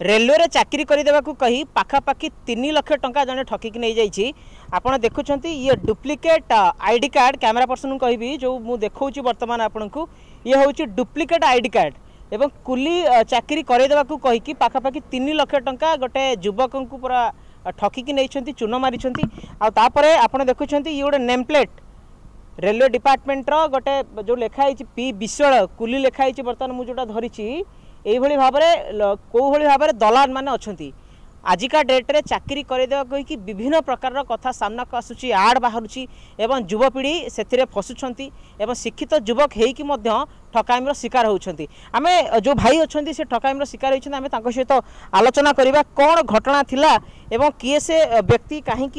Railway चाकरी करदेवाक कही पाखापाखि 3 लाख टंका जड़े ठकिक नहीं जाइए। आपड़ देखुं ये duplicate ID card camera person कहि जो मु देखा बर्तमान आपन को ये हूँ डुप्लिकेट आईडी कार्ड एवं कुली चाकरी करदेवाक कहीकि पाखापाखि 3 लाख टंका गोटे युवक को पूरा ठकिक नहीं चून मारी आपड़ देखुं ये गोटे नेम प्लेट रेलवे डिपार्टमेंटर गोटे जो लिखाई पी विश्वाल कुली लिखाई बर्तमान मुझे धरी यही भाव कौ भाव दलाल मैंने अच्छा आजिका डेट्रे चाकरी करदेवा कहीकि विभिन्न प्रकार कथा सामना को आसूची आड़ बाहर एवं युवपीढ़ी से फसुंट एवं शिक्षित युवक होइकी ठकामीर शिकार होती। आम जो भाई अच्छा से ठकामीर शिकार होती आम सहित आलोचना करवा कौन घटना थिला एवं किए से व्यक्ति कहीं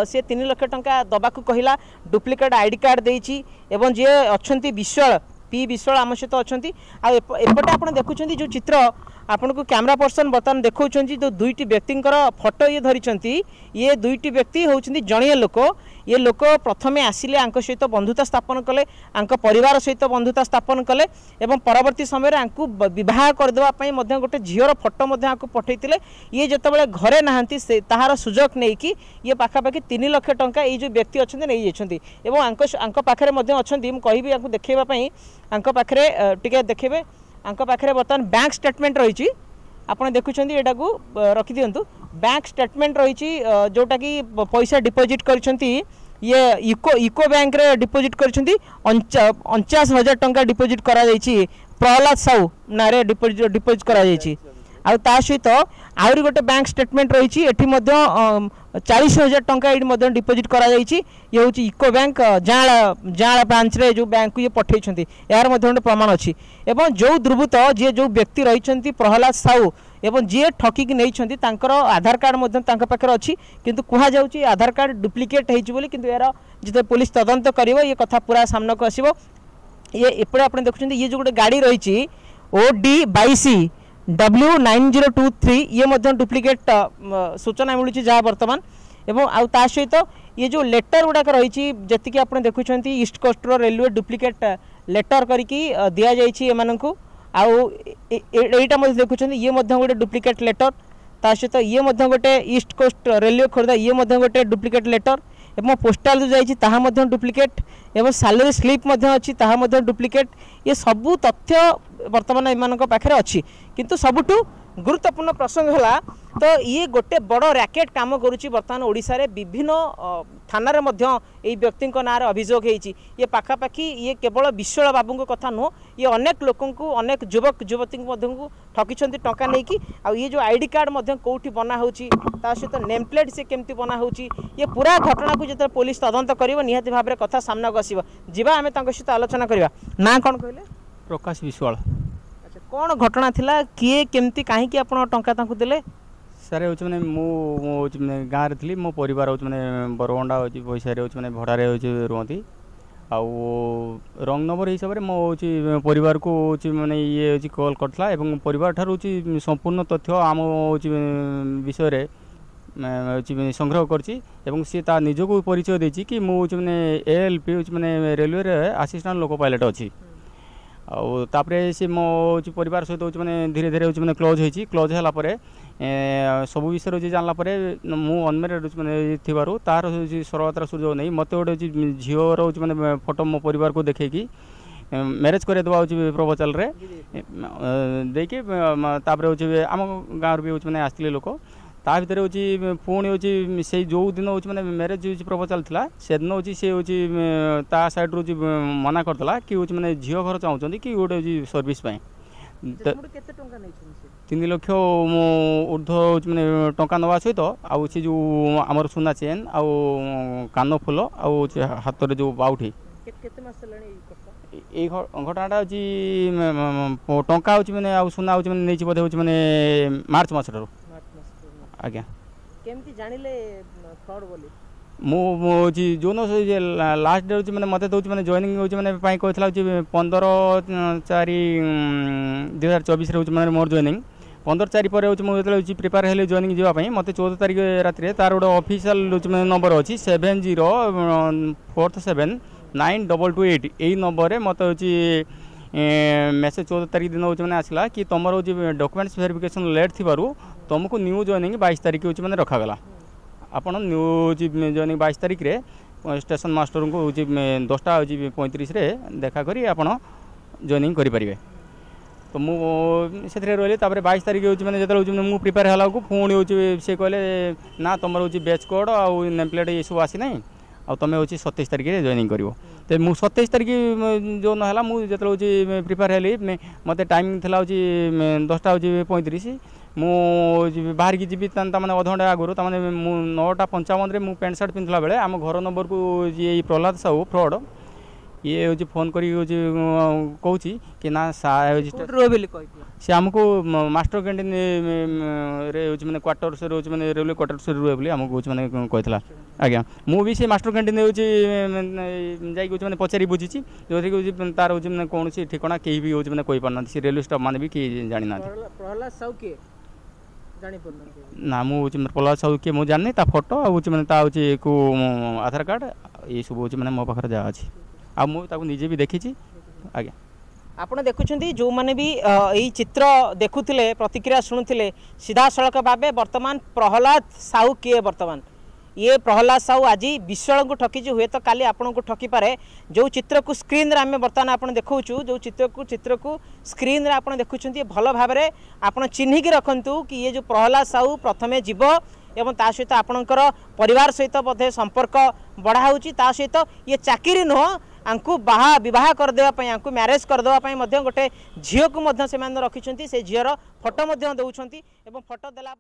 से 3 लाख टंका दबाक कहला डुप्लिकेट आईडी कार्ड देइछि एवं जी अच्छा विश्वाल पी विश्वाल आम सहित अच्छा एपटे आप देखुं जो चित्र आपन को कैमरा पर्सन बर्तमान देखा जो दुईटी व्यक्ति फोटो ये धरी ये दुईटी व्यक्ति होती जड़िए लोक ये लोक प्रथमे आसिले सहित बंधुता स्थापन कले परिवार सहित बंधुता स्थापन कले एवं परवर्ती समय बह करदेवाई गोटे झीर फोटो पठे ये जिते घरे नहांती ताहार सुजोग नहीं कि ये पाखापाखि 3 लाख टंका ये जो व्यक्ति अच्छा नहीं जाते पाखे अच्छा मुझे देखवाई पाखे टे देखे पाखे बर्तमान बैंक स्टेटमेंट रही आपड़ देखुं यहाँ को रखी दिंतु बैंक स्टेटमेंट रही जोटा कि पैसा डिपोजिट कर ये यूको बैंक रे डिपोजिट कर 49,000 टंका डिपोजिट करा प्रहलाद साहू ना डिपोजिट करा ता सहित आहरी गोटे बैंक स्टेटमेंट रही 40,000 टंका ये डिपोजिट करा ये हूँ यूको बैंक जाँला ब्रांच रे जो बैंक को ये पठे यार गोटे प्रमाण अच्छी एवं जो दुर्बृत्त जी जो व्यक्ति रही प्रहलाद साहू एवं जी ठकिक नहीं आधार कार्ड पाखे अच्छी किंतु कह जाऊँगी आधार कार्ड डुप्लिकेट होती किंतु यार जो पुलिस तदंत कर ये कथा पूरा सामना को आसो ये एपटे आप देखुं ये जो गोटे गाड़ी रही OD22 W9023 ये डुप्लिकेट सूचना मिलूँ जहाँ बर्तमान एवं आ सहित ये जो लेटर गुड़ाक रही जी आप देखुं east coast railway duplicate letter करके दि जाको आईटा देखुं ये गोटे डुप्लिकेट लेटर ता सहित ये गोटे ईस्ट कोस्ट रेलवे खोर्धा ये गोटे डुप्लिकेट लेटर एवं पोस्टाल जो जाइए डुप्लिकेट एवं सैलरी स्लिप अच्छी डुप्लिकेट ये सबू तथ्य बर्तमान एम पाखे अच्छी किंतु सबुठु गुरुत्वपूर्ण प्रसंग है तो ये गोटे बड़ रैकेट काम करुच्ची बर्तमान ओडिशा रे विभिन्न थाना रे मध्य ये व्यक्ति ना अभियोग होती ये पाखापाखि ये केवल विश्वाल बाबू कथा नुह ये अनेक लोक अनेक युवक युवती को ठकी टंका नहीं कि ये जो आईडी कार्ड कौटी बना होची सहित नेम प्लेट से केमती बना होची ये पूरा घटना को जो पुलिस तदंत कर निहाती भाव में कथा सामना को आसो जीवा आम सहित आलोचना करवा ना कौन कहले प्रकाश विश्वाल। अच्छा कौन घटना थिला किए केमती कहीं आपण टंका तांकु देले सारे हूँ मैंने मुझे गाँव थी मो परिवार हूँ मैंने बरगंडा हो पैसा मैंने भड़ारे रुहति आउ रंग नंबर हिसाब से मो परिवार को मैंने ये कॉल करता परिवार ठार संपूर्ण तथ्य आम विषय संग्रह करसी सी निजक परिचय देती कि मुझे ALP मैंने रेलवे असिस्टेंट लोको पायलट अच्छी आउे सी मो परिवार सहित मैंने धीरे धीरे मैंने क्लोज होती क्लोज है सब विषय जानला मु अनमेरिड मैंने थी तार सरलतार सुजोग नहीं मत गोटे झीवर मैंने फोटो मो परिवार को देखी मैरेज करदेवा प्रपोजाल देखिए आम गाँव भी मैंने आसते लोक ता भर हूँ पुणी हूँ से जो दिन हूँ मैंने मैरेज प्रपोजाल था से दिन हूँ सी हूँ ता साइड रू मना करदेला कि हूँ मैंने झील घर चाहूँगी कि गोटे सर्विस 3 लाख मो ऊर्ध्व मैंने टंका नवा सहित आउ सी जो आमर सुना चेन आउ कान फुल आउ हाथ में जो बाउठी ये घटनाटा हूँ टंका हूँ मैंने आउ सुना हूँ मैंने नहीं बोधे हूँ मैंने मार्च मसर आज्ञा केमती जानिले फ्रॉड बोली मुझे जो लास्ट डे हूँ मैंने मत मैंने जॉइनिंग हूँ मैंने कहता 15/4/2024 मैंने मोर जॉइनिंग 15/4 पर मुझे प्रिपेयर हेल्ले जॉइनिंग जावाई मत 14 तारीख रात तार गोटे ऑफिशियल नंबर अच्छी 7047922928 यही नंबर मत मेसेज 14 तारीख दिन मैंने आसला कि तुम डॉक्यूमेंट्स वेरिफिकेशन लेट थी तुमको न्यू जॉइनिंग 22 तारीख हूँ मैंने रखागला आपड़ न्यू जॉइनिंग 22 तारीख रे स्टेशन मास्टर को हूँ 10टा 35 देखा करी आपड़ जॉइनिंग करें तो मुझे रही 22 तारीख हूँ मैंने जो मुझे प्रिपेयर है पुणी हूँ सी कहले ना तुम हूँ बैच कोड आउ नेम प्लेट ये सब आसी ना आ तुम हूँ 27 तारीख जॉइनिंग कर तो मुझे 27 तारीख जो ना मुझे हूँ प्रिपेयर है मत टाइम थी 10टा 35 मुझे बाहर की जी मैंने अध घंटा आगुरी तमें 9:55 मुझे पैंट सार्ट पिंधला बेले आम घर नंबर को ये प्रहलाद साहू फ्रड ये हूँ फोन कर कहूँ कि ना सी आमको मास्टर कैंटीन रे मैंने क्वार्टर से रोज मैंने रेलवे क्वार्टर से रुए बोली आमको मैंने कहला आज्ञा मुझे से मास्टर कैंटीन मैंने पचारि बुझी जो कि तार हूँ मैंने कौन ठिकाना कहीं भी हूँ मैंने कही पारना सी रेलवे स्टाफ मैंने भी कहीं जानी ना ना मुझे प्रहलाद साहू किए मुझे जानी फोटो हूँ मैंने को आधार कार्ड ये सब हूँ मैंने मो पाखे जहाँ अच्छी आ मुझे भी देखी आज्ञा आपण देखुं जो मैंने भी यही चित्र देखुले प्रतिक्रिया शुणुले सीधा सड़क भाव वर्तमान प्रहलाद साहू किए वर्तमान ये प्रहलाद साहू आज विश्वाल को ठकी हुए तो काली आपन को ठकी पारे जो चित्र को स्क्रीन रे आमे वर्तमान आपण देखु जो चित्र को स्क्रीन रे आपण देखुं भल भाव में आप चिन्हिकी रखु कि ये जो प्रहलाद साहू प्रथमे जीव एवं ता सहित आपणकर परिवार सहित बोधे संपर्क बढ़ा ता सहित ये चाकरी नुह आंकु बहा करदेवाई आंकु मैरेज करदेवाई गोटे झील को रखिंट से झीर फोटो दौरान फोटो देला